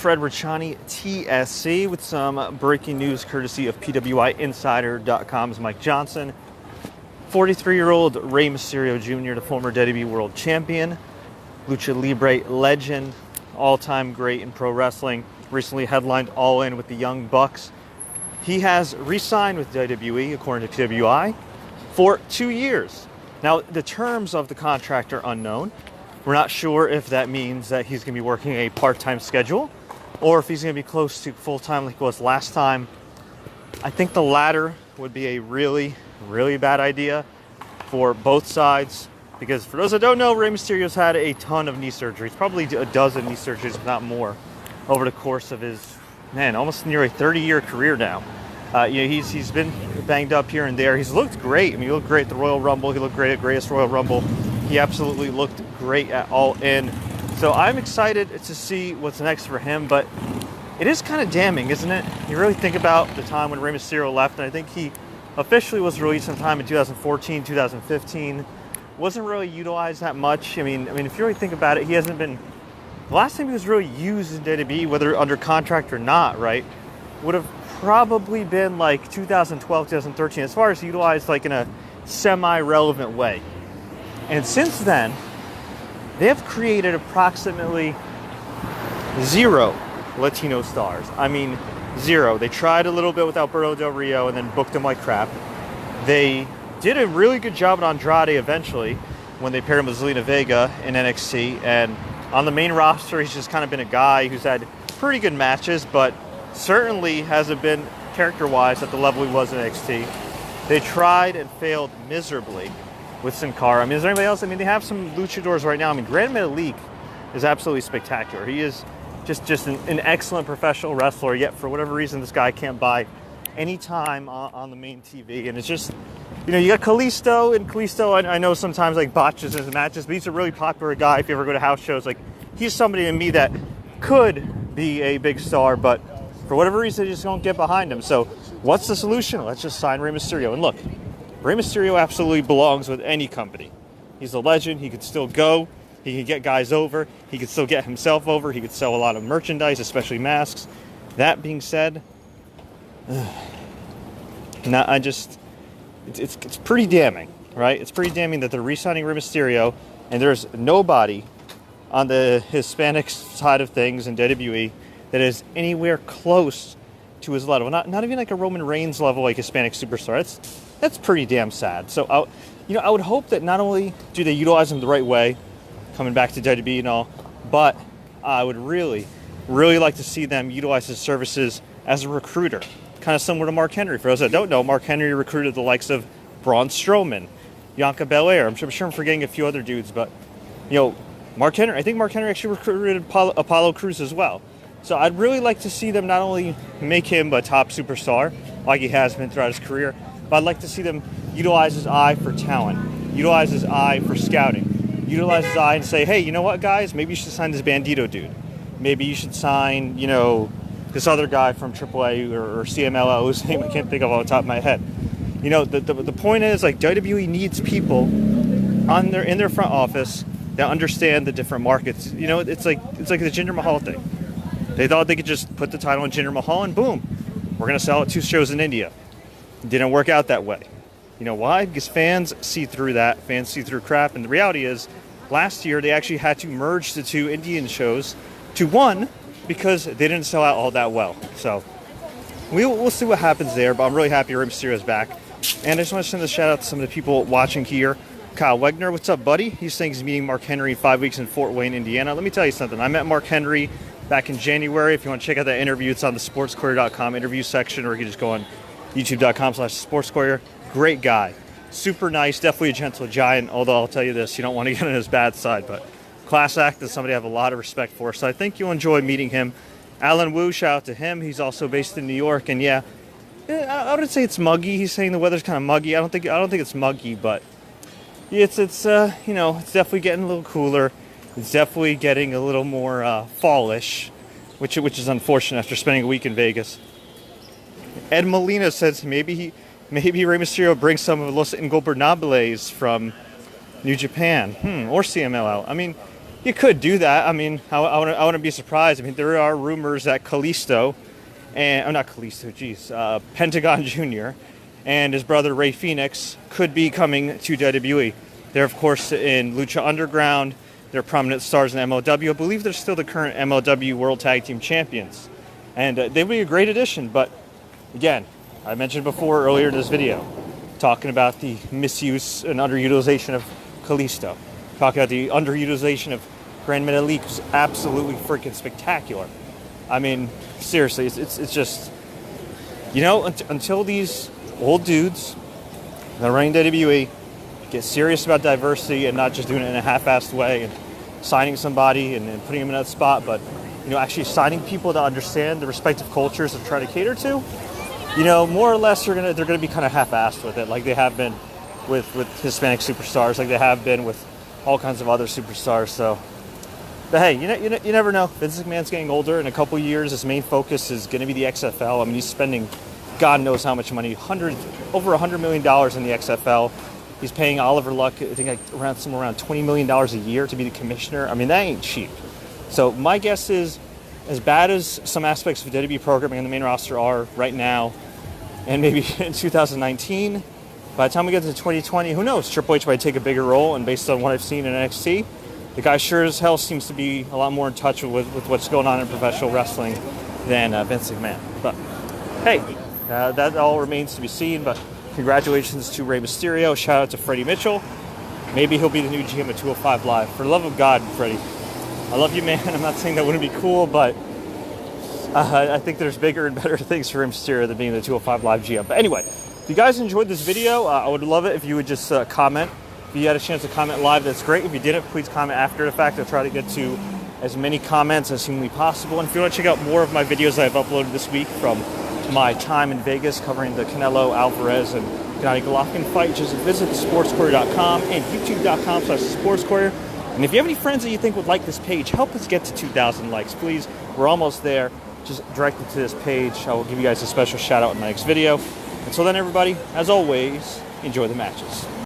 Fred Richani, TSC, with some breaking news courtesy of PWIinsider.com's Mike Johnson. 43-year-old Rey Mysterio Jr., the former WWE World Champion, Lucha Libre legend, all-time great in pro wrestling, recently headlined All In with the Young Bucks. He has re-signed with WWE, according to PWI, for 2 years. Now, the terms of the contract are unknown. We're not sure if that means that he's going to be working a part-time schedule or if he's going to be close to full-time like he was last time. I think the latter would be a really, really bad idea for both sides because for those that don't know, Rey Mysterio's had a ton of knee surgeries, probably a dozen knee surgeries, if not more, over the course of his, almost near a 30-year career now. He's been banged up here and there. He's looked great. I mean, he looked great at the Royal Rumble. He looked great at Greatest Royal Rumble. He absolutely looked great at All In. So I'm excited to see what's next for him, but it is kind of damning, isn't it? You really think about the time when Rey Mysterio left, and I think he officially was released sometime in 2014, 2015. Wasn't really utilized that much. I mean, if you really think about it, he hasn't been... The last time he was really used in WWE, whether under contract or not, right, would have probably been like 2012, 2013, as far as utilized like in a semi-relevant way. And since then, they have created approximately 0 Latino stars. I mean, 0. They tried a little bit with Alberto Del Rio and then booked him like crap. They did a really good job at Andrade eventually when they paired him with Zelina Vega in NXT. And on the main roster, he's just kind of been a guy who's had pretty good matches, but certainly hasn't been character-wise at the level he was in NXT. They tried and failed miserably with Sin Cara. I mean, is there anybody else? I mean, they have some luchadors right now. I mean, Grand Metalik is absolutely spectacular. He is just an excellent professional wrestler, yet for whatever reason, this guy can't buy any time on the main TV. And it's just, you got Kalisto, and Kalisto, I know sometimes like botches his matches, but he's a really popular guy. If you ever go to house shows, like he's somebody in me that could be a big star, but for whatever reason, they just don't get behind him. So what's the solution? Let's just sign Rey Mysterio. And look, Rey Mysterio absolutely belongs with any company. He's a legend. He could still go. He could get guys over. He could still get himself over. He could sell a lot of merchandise, especially masks. That being said, it's pretty damning, right? It's pretty damning that they're re-signing Rey Mysterio, and there's nobody on the Hispanic side of things in WWE that is anywhere close to his level. Not even like a Roman Reigns level, like Hispanic superstar. That's pretty damn sad. So, I would hope that not only do they utilize him the right way, coming back to WWE and all, but I would really, really like to see them utilize his services as a recruiter, kind of similar to Mark Henry. For those that don't know, Mark Henry recruited the likes of Braun Strowman, Bianca Belair. I'm sure I'm forgetting a few other dudes, but Mark Henry. I think Mark Henry actually recruited Apollo Crews as well. So I'd really like to see them not only make him a top superstar, like he has been throughout his career, but I'd like to see them utilize his eye for talent, utilize his eye for scouting, utilize his eye and say, hey, you know what, guys? Maybe you should sign this Bandito dude. Maybe you should sign, this other guy from AAA or CMLL, whose name I can't think of off the top of my head. The point is, like, WWE needs people in their front office that understand the different markets. It's like the Jinder Mahal thing. They thought they could just put the title on Jinder Mahal and boom, we're going to sell it 2 shows in India. It didn't work out that way. You know why? Because fans see through that. Fans see through crap. And the reality is, last year they actually had to merge the 2 Indian shows to 1 because they didn't sell out all that well. So we'll see what happens there. But I'm really happy Rey Mysterio is back. And I just want to send a shout out to some of the people watching here. Kyle Wegner, what's up, buddy? He's saying he's meeting Mark Henry in 5 weeks in Fort Wayne, Indiana. Let me tell you something. I met Mark Henry back in January. If you want to check out that interview, it's on the sportscourier.com interview section, or you can just go on youtube.com/sportscourier. Great guy. Super nice. Definitely a gentle giant, although I'll tell you this, you don't want to get on his bad side, but class act is somebody I have a lot of respect for. So I think you'll enjoy meeting him. Alan Wu, shout out to him. He's also based in New York, and I wouldn't say it's muggy. He's saying the weather's kind of muggy. I don't think it's muggy, but it's definitely getting a little cooler. It's definitely getting a little more fallish, which is unfortunate after spending a week in Vegas. Ed Molina says maybe Rey Mysterio brings some of Los Ingobernables from New Japan or CMLL. I mean, You could do that. I mean, I wouldn't be surprised. I mean, there are rumors that Kalisto, and not Kalisto, geez, Pentagon Jr. and his brother Rey Fenix could be coming to WWE. They're, of course, in Lucha Underground. They're prominent stars in MLW. I believe they're still the current MLW World Tag Team Champions. And they would be a great addition. But, again, I mentioned before earlier in this video, talking about the misuse and underutilization of Kalisto. Talking about the underutilization of Grand Metalik, who's absolutely freaking spectacular. I mean, seriously, it's just, you know, until these old dudes that are running WWE get serious about diversity and not just doing it in a half-assed way and signing somebody and putting them in that spot, but, you know, actually signing people to understand the respective cultures and try to cater to, you know, more or less they're gonna be kind of half-assed with it, like they have been with Hispanic superstars, like they have been with all kinds of other superstars. So, but hey, you never know. Vince McMahon's getting older. In a couple years, his main focus is going to be the XFL. I mean, he's spending God knows how much money, over $100 million in the XFL. He's paying Oliver Luck, I think, like somewhere around $20 million a year to be the commissioner. I mean, that ain't cheap. So my guess is, as bad as some aspects of WWE programming on the main roster are right now, and maybe in 2019, by the time we get to 2020, who knows? Triple H might take a bigger role, and based on what I've seen in NXT, the guy sure as hell seems to be a lot more in touch with what's going on in professional wrestling than Vince McMahon. But hey, that all remains to be seen. But congratulations to Rey Mysterio. Shout out to Freddie Mitchell. Maybe he'll be the new GM at 205 Live. For the love of God, Freddie, I love you, man. I'm not saying that wouldn't be cool, but I think there's bigger and better things for Rey Mysterio than being the 205 Live GM. But anyway, if you guys enjoyed this video, I would love it if you would just comment. If you had a chance to comment live, that's great. If you didn't, please comment after the fact. I'll try to get to as many comments as humanly possible. And if you want to check out more of my videos I've uploaded this week from my time in Vegas covering the Canelo, Alvarez, and Gennady Golovkin fight, just visit sportscourier.com and youtube.com/sportscourier. And if you have any friends that you think would like this page, help us get to 2,000 likes, please. We're almost there. Just direct it to this page. I will give you guys a special shout out in my next video. Until then, everybody, as always, enjoy the matches.